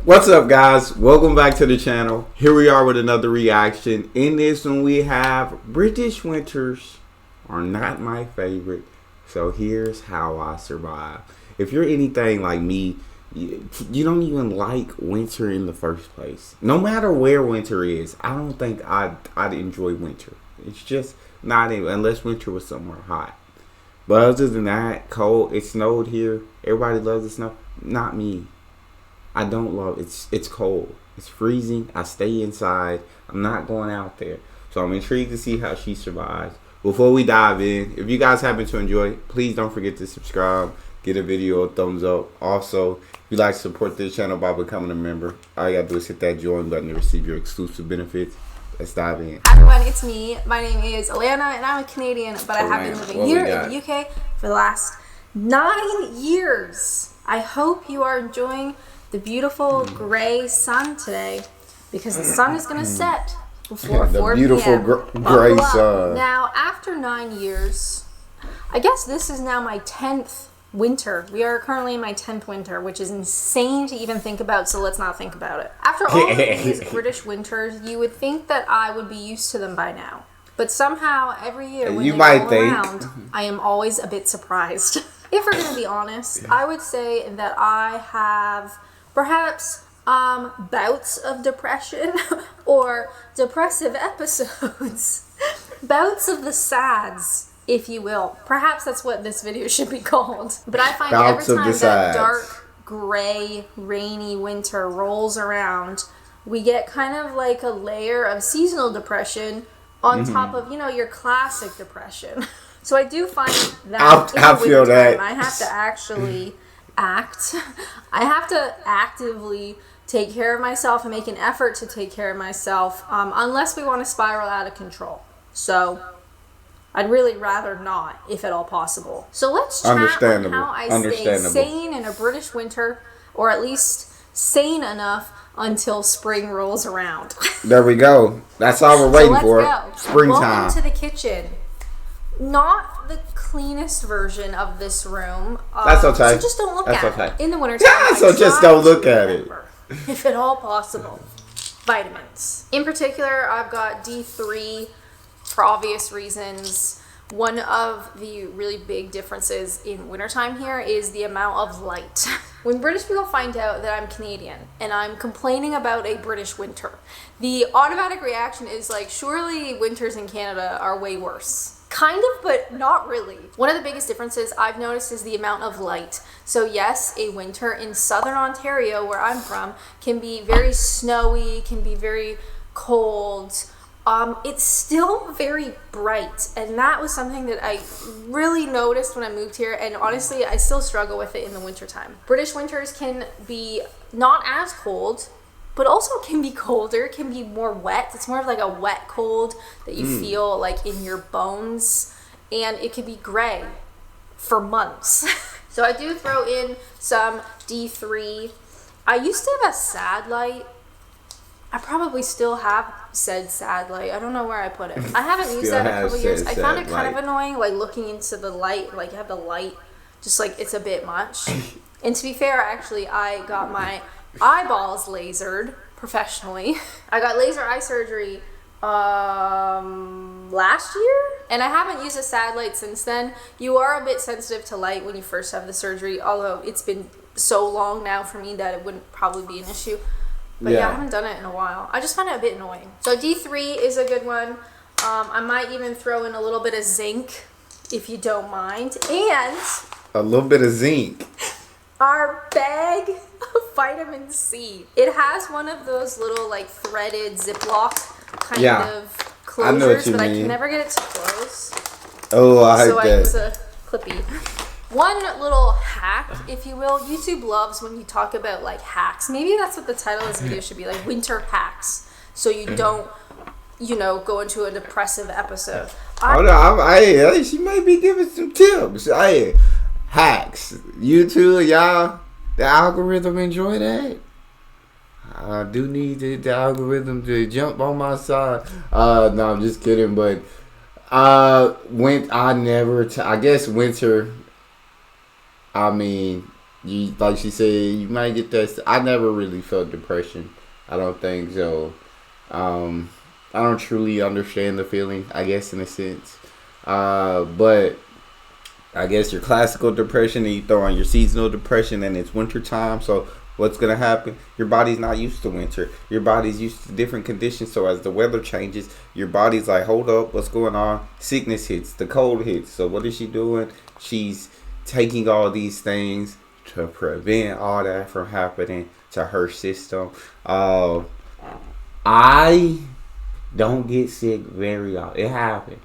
What's up, guys? Welcome back to the channel. Here we are with another reaction. In this one, we have British winters are not my favorite. So here's how I survive. If you're anything like me, you don't even like winter in the first place. No matter where winter is, I don't think I'd enjoy winter. It's just not even, unless winter was somewhere hot. But other than that, cold. It snowed here. Everybody loves the snow. Not me. I don't love it. It's cold. It's freezing. I stay inside. I'm not going out there. So I'm intrigued to see how she survives. Before we dive in, if you guys happen to enjoy, please don't forget to subscribe. Get a video a thumbs up. Also, if you'd like to support this channel by becoming a member, all you gotta do is hit that join button to receive your exclusive benefits. Let's dive in. Hi everyone, it's me. My name is Alana and I'm a Canadian, but I have been living here in the UK for the last 9 years. I hope you are enjoying the beautiful gray sun today, because the sun is going to set before 4 p.m. The beautiful gray sun. Now, after 9 years, I guess this is now my 10th winter. We are currently in my 10th winter, which is insane to even think about, so let's not think about it. After all of these British winters, you would think that I would be used to them by now. But somehow, every year when they roll around, I am always a bit surprised. If we're going to be honest, I would say that I have perhaps bouts of depression or depressive episodes. Bouts of the sads, if you will. Perhaps that's what this video should be called. But I find every time that dark, gray, rainy winter rolls around, we get kind of like a layer of seasonal depression on top of, your classic depression. So I do find that in the wintertime, I have to actually I have to actively take care of myself and make an effort to take care of myself, unless we want to spiral out of control. So I'd really rather not, if at all possible. So let's chat on how I stay sane in a British winter, or at least sane enough until spring rolls around. There we go. That's all we're waiting for. Springtime. Welcome to the kitchen. Not the cleanest version of this room. That's okay. So just don't look at it in the wintertime. Yeah, so just don't look at it. If at all possible. Vitamins. In particular, I've got D3 for obvious reasons. One of the really big differences in wintertime here is the amount of light. When British people find out that I'm Canadian and I'm complaining about a British winter, the automatic reaction is like, surely winters in Canada are way worse. Kind of, but not really. One of the biggest differences I've noticed is the amount of light. So yes, a winter in southern Ontario, where I'm from, can be very snowy, can be very cold. It's still very bright, and that was something that I really noticed when I moved here, and honestly, I still struggle with it in the wintertime. British winters can be not as cold, but also can be colder, can be more wet. It's more of like a wet cold that you feel like in your bones, and it can be gray for months. So I do throw in some D3. I used to have a sad light. I probably still have said sad light. I don't know where I put it. I haven't used that in a couple years. I found it kind of annoying, like looking into the light, like you have the light, just like it's a bit much. And to be fair, actually, I got my eyeballs lasered professionally. I got laser eye surgery last year, and I haven't used a sad light since then. You are a bit sensitive to light when you first have the surgery, although it's been so long now for me that it wouldn't probably be an issue. But yeah, I haven't done it in a while. I just find it a bit annoying. So D3 is a good one. I might even throw in a little bit of zinc, if you don't mind. And a little bit of zinc. Our bag of vitamin C. It has one of those little like threaded Ziploc kind of closures, but I can never get it to close. Oh, I So I use a clippy. One little hack, if you will. YouTube loves when you talk about like hacks. Maybe that's what the title of this video should be, like winter hacks. So you don't, go into a depressive episode. She might be giving some tips. Hacks. YouTube, y'all. The algorithm enjoy that. I do need the algorithm to jump on my side. No, I'm just kidding. But I guess winter. I mean, You, like she said, you might get that. I never really felt depression. I don't think so. I don't truly understand the feeling, I guess, in a sense. But I guess your classical depression, and you throw on your seasonal depression, and it's winter time. So what's gonna happen? Your body's not used to winter. Your body's used to different conditions. So as the weather changes, your body's like, hold up, what's going on? Sickness hits, the cold hits. So what is she doing? She's taking all these things to prevent all that from happening to her system. I don't get sick very often. It happens.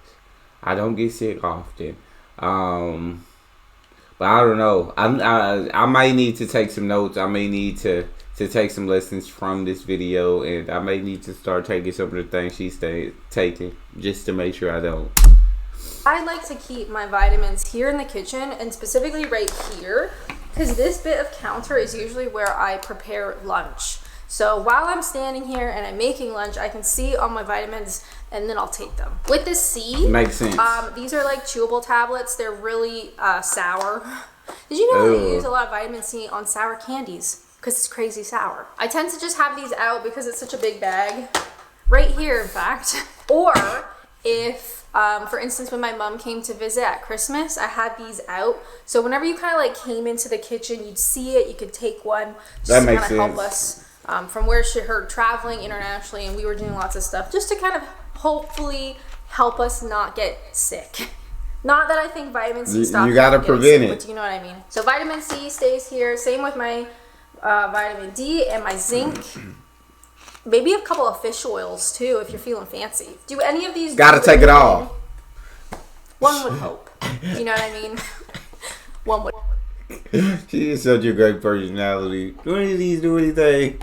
I don't get sick often. But I don't know. I might need to take some notes. I may need to take some lessons from this video, and I may need to start taking some of the things she's taking just to make sure I don't. I like to keep my vitamins here in the kitchen, and specifically right here, because this bit of counter is usually where I prepare lunch. So while I'm standing here and I'm making lunch, I can see all my vitamins, and then I'll take them. With this C, makes sense. These are like chewable tablets. They're really sour. Did you know they use a lot of vitamin C on sour candies? Because it's crazy sour. I tend to just have these out because it's such a big bag. Right here, in fact. Or if, for instance, when my mom came to visit at Christmas, I had these out. So whenever you kind of like came into the kitchen, you'd see it. You could take one just to kind of help us. From where she heard traveling internationally, and we were doing lots of stuff just to kind of hopefully help us not get sick. Not that I think vitamin C stops. You gotta prevent it. But do you know what I mean? So vitamin C stays here. Same with my vitamin D and my zinc. Maybe a couple of fish oils too, if you're feeling fancy. Do any of these? Gotta take it all. One would hope. Do you know what I mean? One would. She is such a great personality. Do any of these do anything?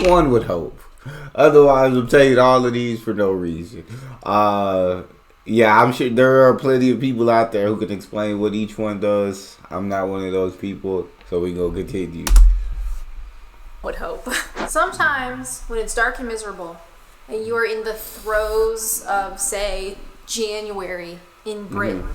One would hope. Otherwise, I'm taking all of these for no reason. Yeah, I'm sure there are plenty of people out there who can explain what each one does. I'm not one of those people, so we gonna continue. Would hope. Sometimes when it's dark and miserable, and you are in the throes of, say, January in Britain,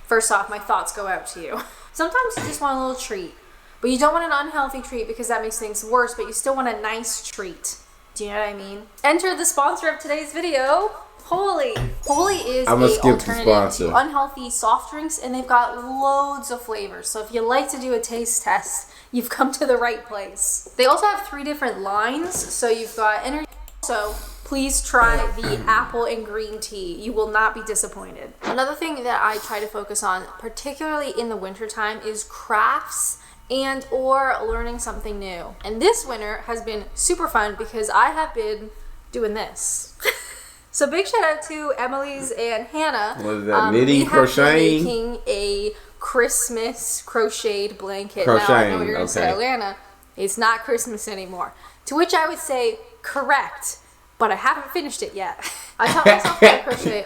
first off, my thoughts go out to you. Sometimes you just want a little treat, but you don't want an unhealthy treat because that makes things worse, but you still want a nice treat. Do you know what I mean? Enter the sponsor of today's video, Holy. Holy is an alternative to unhealthy soft drinks, and they've got loads of flavors. So if you like to do a taste test, you've come to the right place. They also have 3 different lines. So you've got energy. So please try the apple and green tea. You will not be disappointed. Another thing that I try to focus on, particularly in the wintertime, is crafts and or learning something new. And this winter has been super fun because I have been doing this. So big shout out to Emily's and Hannah. What is that, knitting, crocheting? Making a Christmas crocheted blanket. Now I know what you're going to say, Alana, it's not Christmas anymore. To which I would say, correct, but I haven't finished it yet. I taught myself how to crochet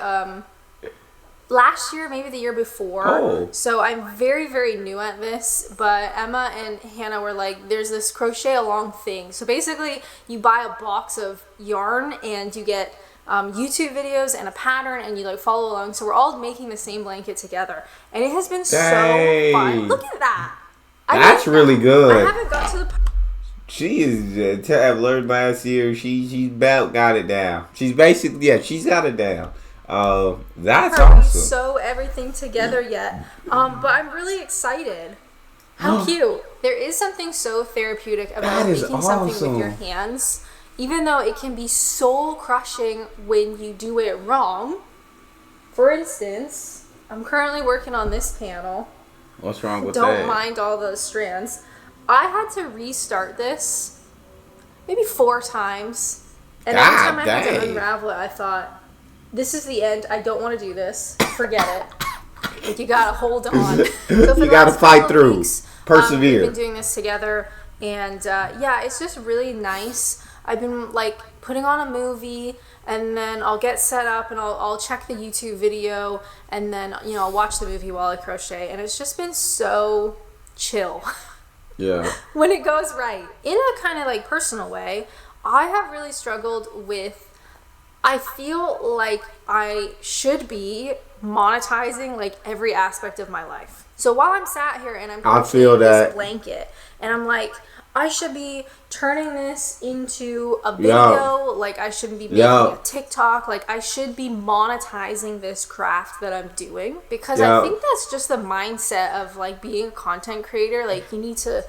last year, maybe the year before. Oh. So I'm very, very new at this. But Emma and Hannah were like, there's this crochet along thing. So basically, you buy a box of yarn and you get YouTube videos and a pattern, and you like follow along. So we're all making the same blanket together, and it has been so fun. Look at that. That's really good. I haven't got to the. She is to have learned last year. She's about got it down. She's basically she's got it down. That's awesome. Sew everything together yet, but I'm really excited. How cute! There is something so therapeutic about making something with your hands. Even though it can be soul crushing when you do it wrong. For instance, I'm currently working on this panel. What's wrong with that? Don't mind all those strands. I had to restart this maybe 4 times. And every time I had to unravel it, I thought, this is the end. I don't want to do this. Forget it. Like, you got to hold on. So you got to fight through. Weeks, persevere. We've been doing this together. And yeah, it's just really nice. I've been like putting on a movie, and then I'll get set up and I'll check the YouTube video, and then I'll watch the movie while I crochet, and it's just been so chill. Yeah. When it goes right. In a kind of like personal way, I have really struggled with, I feel like I should be monetizing like every aspect of my life. So while I'm sat here and I'm I feel crocheting this that. blanket, and I'm like, I should be turning this into a video. Like, I shouldn't be making a TikTok. Like, I should be monetizing this craft that I'm doing. Because I think that's just the mindset of, like, being a content creator. Like, you need to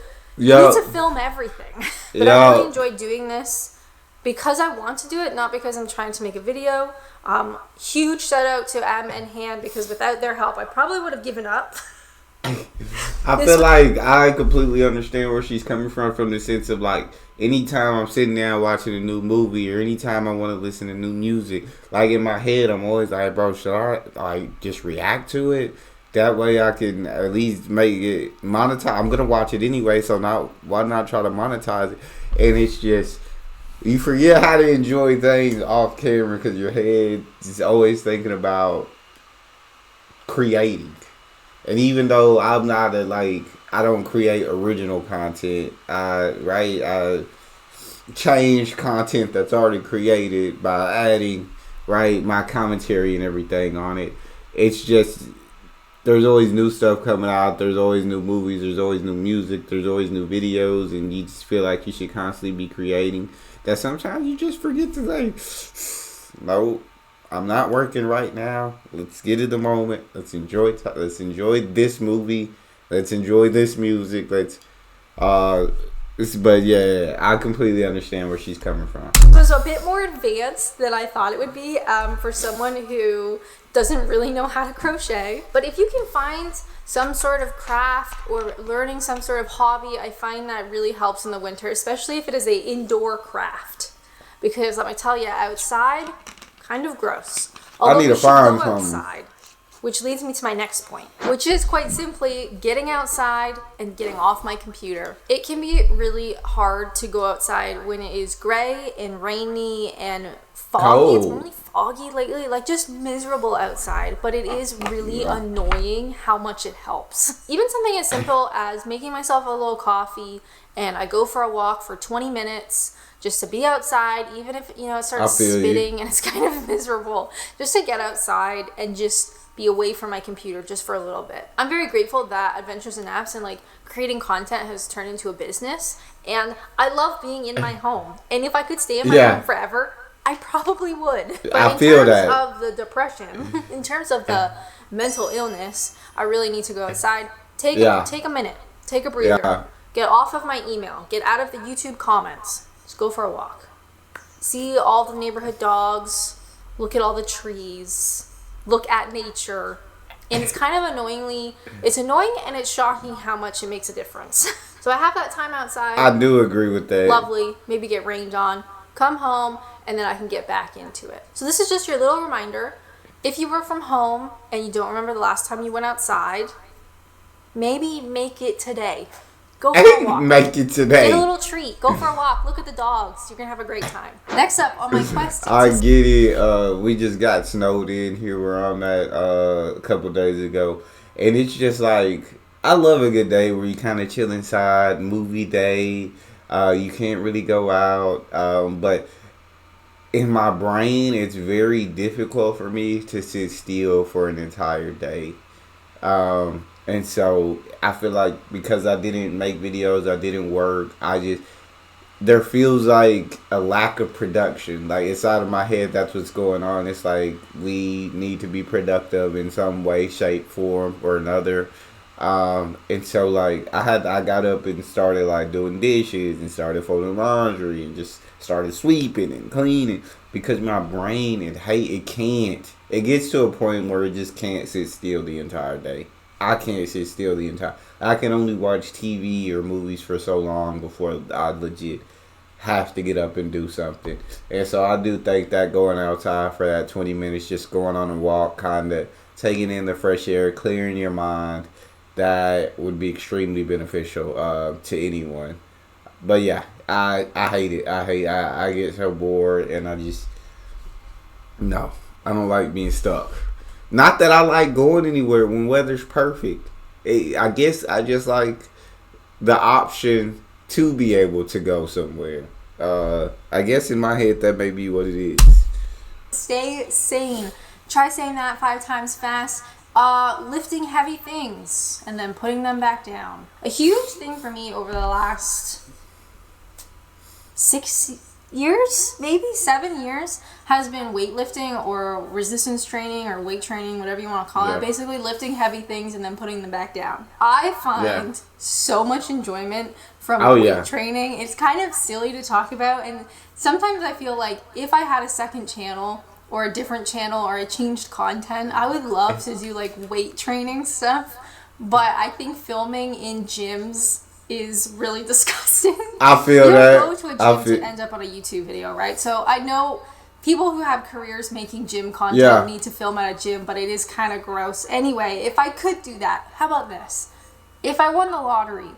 film everything. But I really enjoy doing this because I want to do it, not because I'm trying to make a video. Huge shout out to Am and Han, because without their help, I probably would have given up. I feel like I completely understand where she's coming from the sense of, like, anytime I'm sitting down watching a new movie or anytime I want to listen to new music, like, in my head, I'm always like, bro, should I, like, just react to it? That way I can at least make it monetize. I'm going to watch it anyway, so why not try to monetize it? And it's just, you forget how to enjoy things off camera because your head is always thinking about creating. And even though I'm not I don't create original content, I change content that's already created by adding, my commentary and everything on it. It's just, there's always new stuff coming out. There's always new movies. There's always new music. There's always new videos. And you just feel like you should constantly be creating. That sometimes you just forget to say, no, I'm not working right now. Let's get in the moment. Let's enjoy this movie. Let's enjoy this music. But yeah, I completely understand where she's coming from. It was a bit more advanced than I thought it would be for someone who doesn't really know how to crochet. But if you can find some sort of craft or learning some sort of hobby, I find that really helps in the winter, especially if it is an indoor craft. Because let me tell you, outside, kind of gross. Although I need to find something. Outside, which leads me to my next point, which is quite simply getting outside and getting off my computer. It can be really hard to go outside when it is gray and rainy and foggy. It's really foggy lately, like just miserable outside, but it is really annoying how much it helps. Even something as simple as making myself a little coffee and I go for a walk for 20 minutes just to be outside, even if, it starts spitting and it's kind of miserable, just to get outside and just be away from my computer just for a little bit. I'm very grateful that Adventures in Apps and creating content has turned into a business, and I love being in my home. And if I could stay in my home forever, I probably would. But in terms of the depression, in terms of the mental illness, I really need to go outside. Take a minute, take a breather, get off of my email, get out of the YouTube comments, just go for a walk. See all the neighborhood dogs, look at all the trees, look at nature. And it's kind of it's annoying and it's shocking how much it makes a difference. So I have that time outside. I do agree with that. Lovely. Maybe get rained on, come home, and then I can get back into it. So this is just your little reminder. If you work from home and you don't remember the last time you went outside, maybe make it today. Go for a walk. Make it today. Get a little treat. Go for a walk. Look at the dogs. You're going to have a great time. Next up on my quest. I get it. We just got snowed in here where I'm at a couple days ago. And it's just like, I love a good day where you kind of chill inside. Movie day. You can't really go out. But in my brain, it's very difficult for me to sit still for an entire day. And so I feel like because I didn't make videos, I didn't work, there feels like a lack of production. Like, inside of my head, that's what's going on. It's like we need to be productive in some way, shape, form, or another. And so like I got up and started like doing dishes and started folding laundry and just started sweeping and cleaning because my brain it can't. It gets to a point where it just can't sit still the entire day. I can't sit still the entire. I can only watch TV or movies for so long before I legit have to get up and do something. And so I do think that going outside for that 20 minutes, just going on a walk, kind of taking in the fresh air, clearing your mind, that would be extremely beneficial to anyone. But yeah, I hate it. I get so bored, and I don't like being stuck. Not that I like going anywhere when weather's perfect. I guess I just like the option to be able to go somewhere. I guess in my head that may be what it is. Stay sane. Try saying that 5 times fast. Lifting heavy things and then putting them back down. A huge thing for me over the last 6 years, maybe 7 years, has been weightlifting or resistance training or weight training, whatever you want to call it. Basically lifting heavy things and then putting them back down. I find so much enjoyment from weight training. It's kind of silly to talk about, and sometimes I feel like if I had a second channel or a different channel or I changed content, I would love to do like weight training stuff, but I think filming in gyms is really disgusting. I feel that. You don't go to a gym to end up on a YouTube video, right? So I know people who have careers making gym content need to film at a gym, but it is kind of gross. Anyway, if I could do that, how about this? If I won the lottery,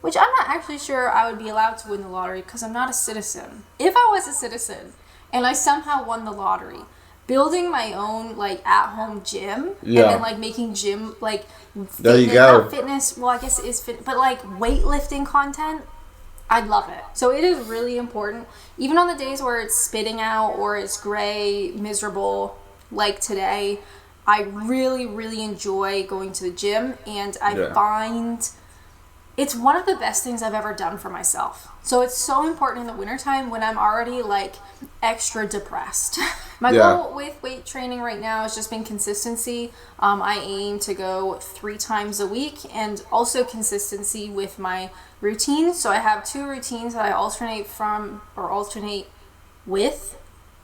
which I'm not actually sure I would be allowed to win the lottery because I'm not a citizen. If I was a citizen and I somehow won the lottery, building my own like at-home gym and then like making gym like there you go. Fitness, well I guess it is fit, but like weightlifting content, I'd love it. So it is really important, even on the days where it's spitting out or it's gray, miserable, like today. I really, really enjoy going to the gym, and I find it's one of the best things I've ever done for myself. So it's so important in the wintertime when I'm already like extra depressed. My goal with weight training right now has just been consistency. I aim to go 3 times a week, and also consistency with my routine. So I have 2 routines that I alternate with.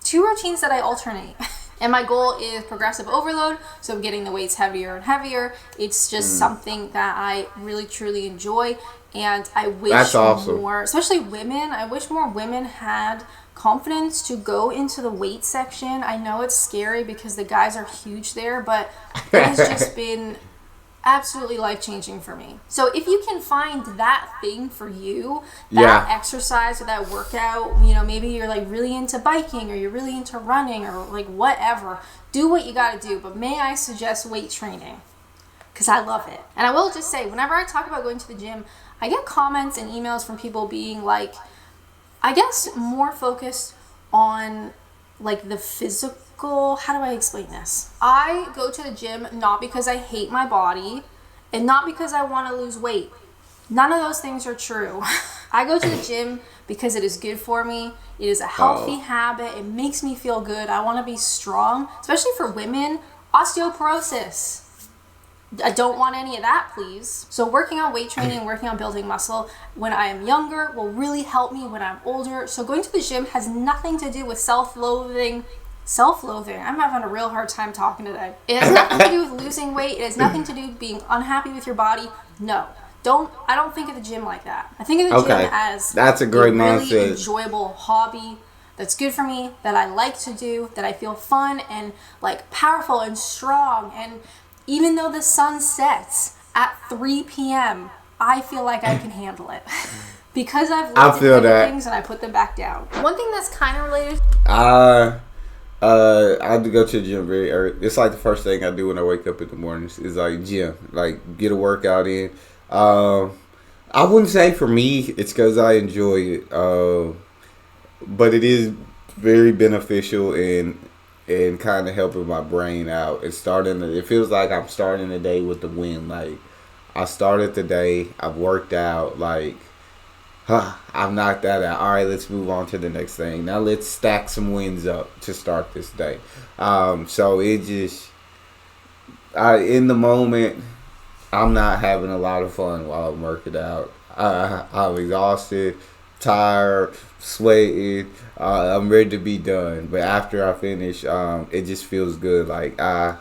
2 routines that I alternate. And my goal is progressive overload, so getting the weights heavier and heavier. It's just something that I really, truly enjoy, and I wish more, especially women, I wish more women had confidence to go into the weight section. I know it's scary because the guys are huge there, but it has just been absolutely life-changing for me. So if you can find that thing for you, that exercise or that workout, you know, maybe you're like really into biking or you're really into running or like whatever, do what you got to do. But may I suggest weight training? Because I love it. And I will just say, whenever I talk about going to the gym, I get comments and emails from people being like, I guess more focused on like the physical, how do I explain this? I go to the gym not because I hate my body and not because I want to lose weight. None of those things are true. I go to the gym because it is good for me. It is a healthy habit. It makes me feel good. I want to be strong, especially for women. Osteoporosis. I don't want any of that, please. So working on weight training, working on building muscle when I am younger will really help me when I'm older. So going to the gym has nothing to do with self-loathing. I'm having a real hard time talking today. It has nothing to do with losing weight. It has nothing to do with being unhappy with your body. No. I don't think of the gym like that. I think of the gym as that's a great really mindset. Enjoyable hobby that's good for me, that I like to do, that I feel fun and like powerful and strong. And even though the sun sets at 3 p.m., I feel like I can handle it. Because I've lifted things and I put them back down. One thing that's kind of related. I do go to the gym very early. It's like the first thing I do when I wake up in the mornings is like gym, like get a workout in. I wouldn't say for me it's because I enjoy it, but it is very beneficial in kind of helping my brain out. It feels like I'm starting the day with the win. Like I started the day, I've worked out, like I've knocked that out. All right, let's move on to the next thing. Now let's stack some wins up to start this day. So it just, in the moment, I'm not having a lot of fun while I'm working out. I'm exhausted, tired, sweating. I'm ready to be done. But after I finish, it just feels good. Like I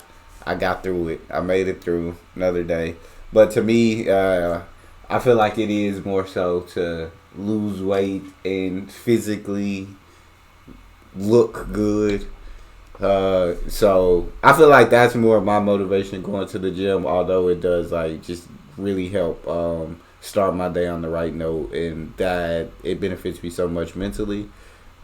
got through it. I made it through another day. But to me, I feel like it is more so to lose weight and physically look good. So I feel like that's more of my motivation going to the gym, although it does like just really help start my day on the right note, and that it benefits me so much mentally.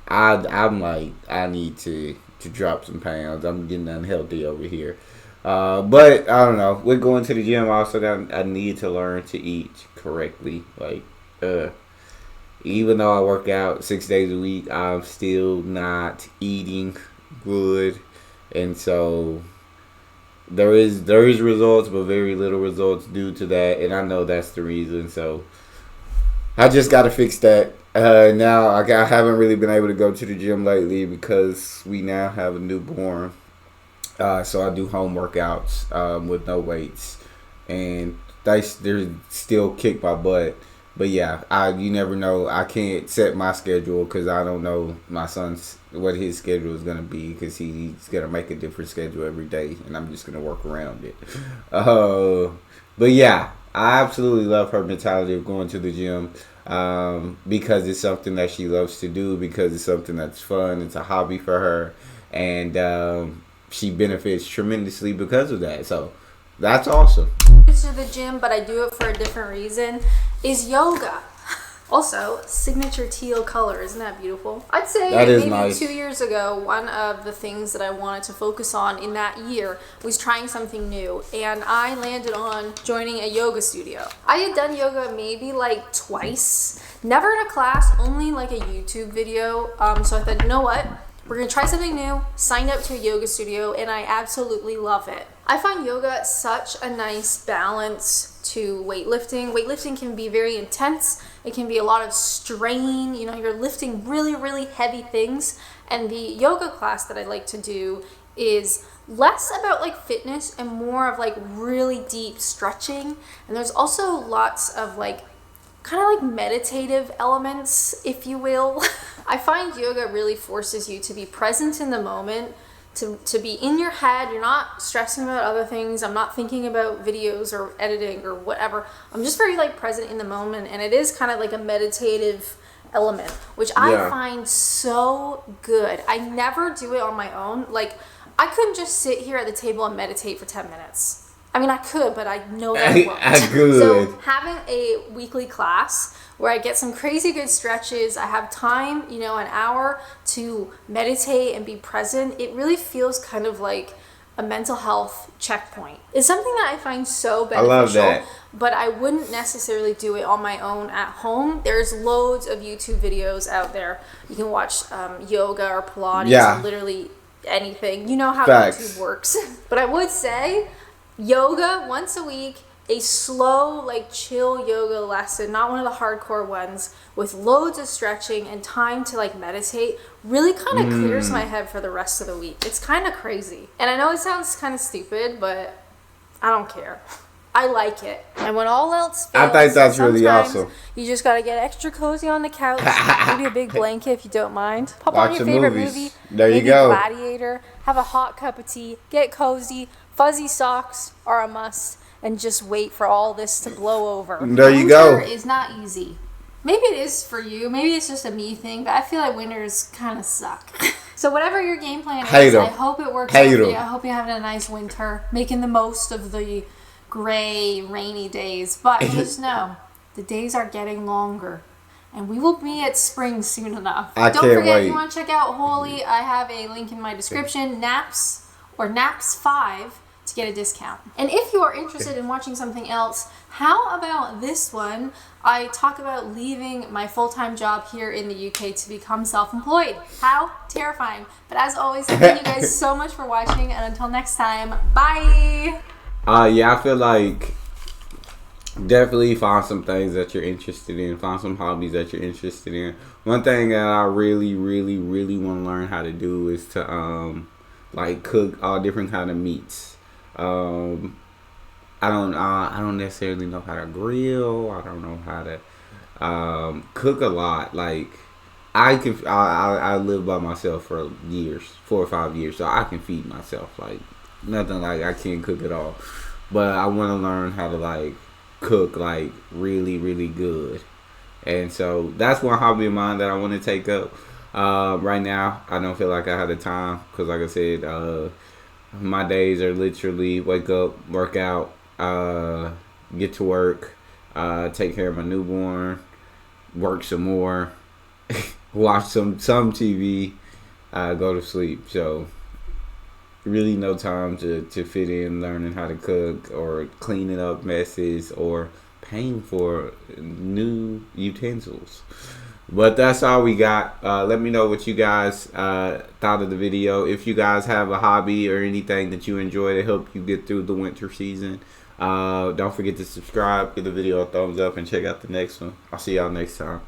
I'm like, I need to drop some pounds. I'm getting unhealthy over here. But I don't know. With going to the gym, I need to learn to eat correctly. Like, even though I work out 6 days a week, I'm still not eating good. And so there is results, but very little results due to that, and I know that's the reason. So I just got to fix that. Now I haven't really been able to go to the gym lately because we now have a newborn. So I do home workouts with no weights, and they're still kick my butt. But yeah, you never know. I can't set my schedule because I don't know my son's what his schedule is gonna be, because he's gonna make a different schedule every day, and I'm just gonna work around it. But yeah, I absolutely love her mentality of going to the gym, because it's something that she loves to do, because it's something that's fun. It's a hobby for her, and she benefits tremendously because of that. So that's awesome. To the gym, but I do it for a different reason, is yoga. Also, signature teal color. Isn't that beautiful? I'd say that is maybe nice. 2 years ago, one of the things that I wanted to focus on in that year was trying something new. And I landed on joining a yoga studio. I had done yoga maybe like twice. Never in a class, only like a YouTube video. So I thought, you know what? We're going to try something new. Signed up to a yoga studio, and I absolutely love it. I find yoga such a nice balance to weightlifting. Weightlifting can be very intense. It can be a lot of strain. You know, you're lifting really, really heavy things. And the yoga class that I like to do is less about like fitness and more of like really deep stretching. And there's also lots of like kind of like meditative elements, if you will. I find yoga really forces you to be present in the moment, to be in your head. You're not stressing about other things. I'm not thinking about videos or editing or whatever. I'm just very like present in the moment, and it is kind of like a meditative element, which I find so good. I never do it on my own. Like, I couldn't just sit here at the table and meditate for 10 minutes. I mean, I could, but I know that I won't. So having a weekly class where I get some crazy good stretches, I have time, you know, an hour to meditate and be present, it really feels kind of like a mental health checkpoint. It's something that I find so beneficial. I love that. But I wouldn't necessarily do it on my own at home. There's loads of YouTube videos out there. You can watch yoga or Pilates or literally anything. You know how YouTube works. But I would say yoga once a week, a slow, like chill yoga lesson, not one of the hardcore ones, with loads of stretching and time to like meditate, really kind of clears my head for the rest of the week. It's kind of crazy. And I know it sounds kind of stupid, but I don't care. I like it. And when all else fails, I think that's really awesome. You just got to get extra cozy on the couch, maybe a big blanket if you don't mind. Pop Watch on your favorite movies. movie. There you maybe go. Gladiator. Have a hot cup of tea. Get cozy. Fuzzy socks are a must. And just wait for all this to blow over. There you go. Winter is not easy. Maybe it is for you. Maybe it's just a me thing. But I feel like winters kind of suck. So whatever your game plan is, I hope it works out for you. I hope you're having a nice winter. Making the most of the gray, rainy days. But just know, the days are getting longer. And we will be at spring soon enough. Don't forget, if you want to check out Holy, I have a link in my description. Naps or Naps 5 to get a discount. And if you are interested in watching something else, how about this one? I talk about leaving my full-time job here in the UK to become self-employed. How terrifying. But as always, thank you guys so much for watching, and until next time, bye! I feel like definitely find some things that you're interested in. Find some hobbies that you're interested in. One thing that I really, really, really want to learn how to do is to like cook all different kind of meats. I don't necessarily know how to grill. I don't know how to cook a lot. Like I lived by myself for years, 4 or 5 years, so I can feed myself. Like nothing like I can't cook at all. But I want to learn how to like cook like really, really good. And so that's one hobby of mine that I want to take up. Right now, I don't feel like I have the time because, like I said, my days are literally wake up, work out, get to work, take care of my newborn, work some more, watch some TV, go to sleep. So really no time to fit in learning how to cook or cleaning up messes or paying for new utensils. But that's all we got. Let me know what you guys thought of the video. If you guys have a hobby or anything that you enjoy to help you get through the winter season, don't forget to subscribe, give the video a thumbs up, and check out the next one. I'll see y'all next time.